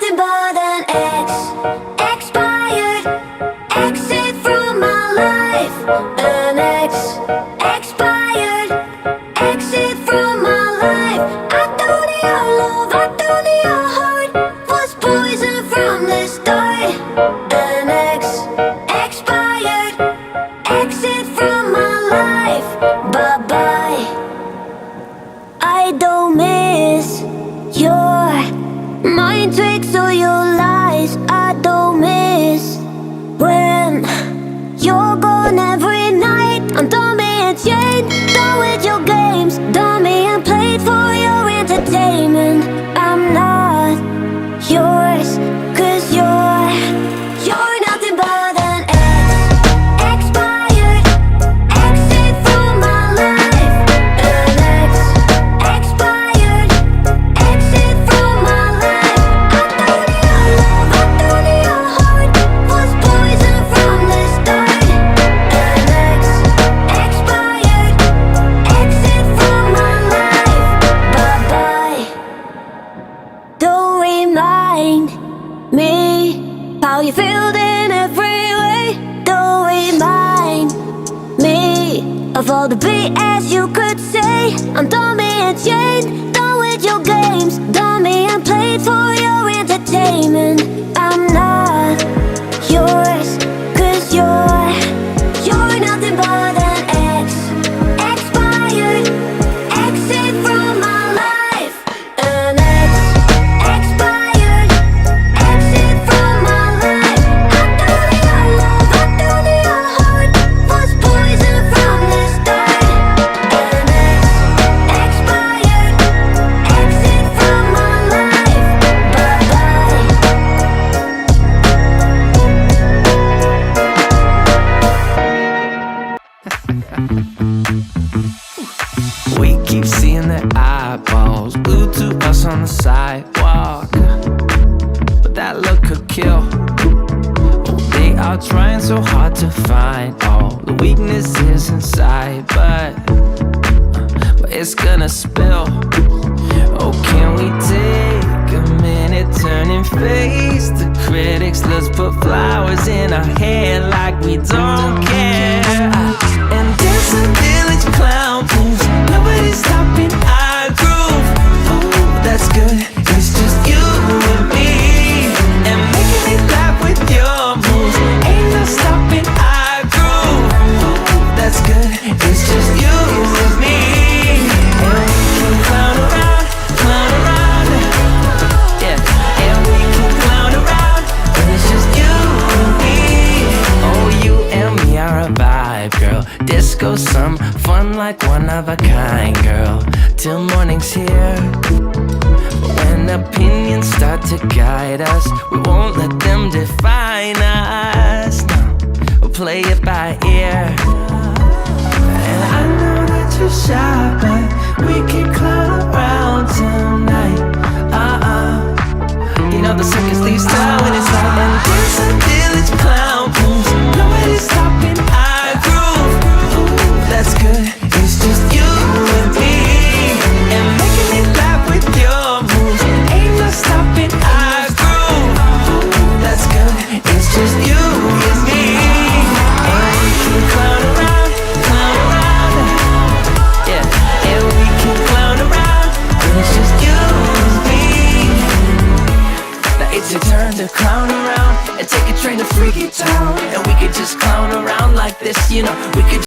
nothing but an expired exit from my life. An expired exit from my life. I thought your love, I thought your heart was poison from the start. An expired exit from my life. Bye-bye. I don't miss your mind tricks or your lies. I don't miss when you're gone every night. I'm done being chained, done with your games, done being played for your entertainment. I'm not yours, 'cause you're nothing but an expired exit from my life. An expired exit from my life. I thought your love, I thought your heart was poison from the start. An expired exit from my life. Bye-bye. Don't remind me how you feel in every way. Don't remind me of all the BS you could say. I'm done being chained, done with your games, done being played for your entertainment. I'm not yours, 'cause you're nothing but an expired exit from my life. An expired exit from my life. I thought your love, I thought your heart was poison from the start. An expired exit from my life. Bye-bye. We keep seeing their eyeballs glued to us on the sidewalk, but that look could kill. Oh, they are trying so hard to find all the weaknesses inside, but it's gonna spill. Oh, can we take a minute, turn and face the critics? Let's put flowers in our hair like we don't care, and dance a village clown moves. Nobody's stopping our groove. Oh, that's good. It's just you and me, and making me laugh with your moves. Ain't no stopping our groove. Oh, that's good. It's just you and me, and we can clown around, yeah. And we can clown around, and it's just you and me. Oh, you and me are a vibe, girl. Disco, some fun like one of a kind, girl. Till morning's here. But when opinions start to guide us, we won't let them define us. No, we'll play it by ear. And I know that you're shy, but we can clown around tonight. You know the circus leaves town when it's light, and there's a village clown moves. Nobody's stopping our groove. Ooh, that's good. It's just you and me, and making me laugh with your moves. Ain't no stopping our groove. Ooh, that's good. It's just you and me, and we can clown around, yeah. And we can clown around, and it's just you and me. Now it's your turn to clown around and take a train to Freaky Town, and we could just clown around like this, you know. We could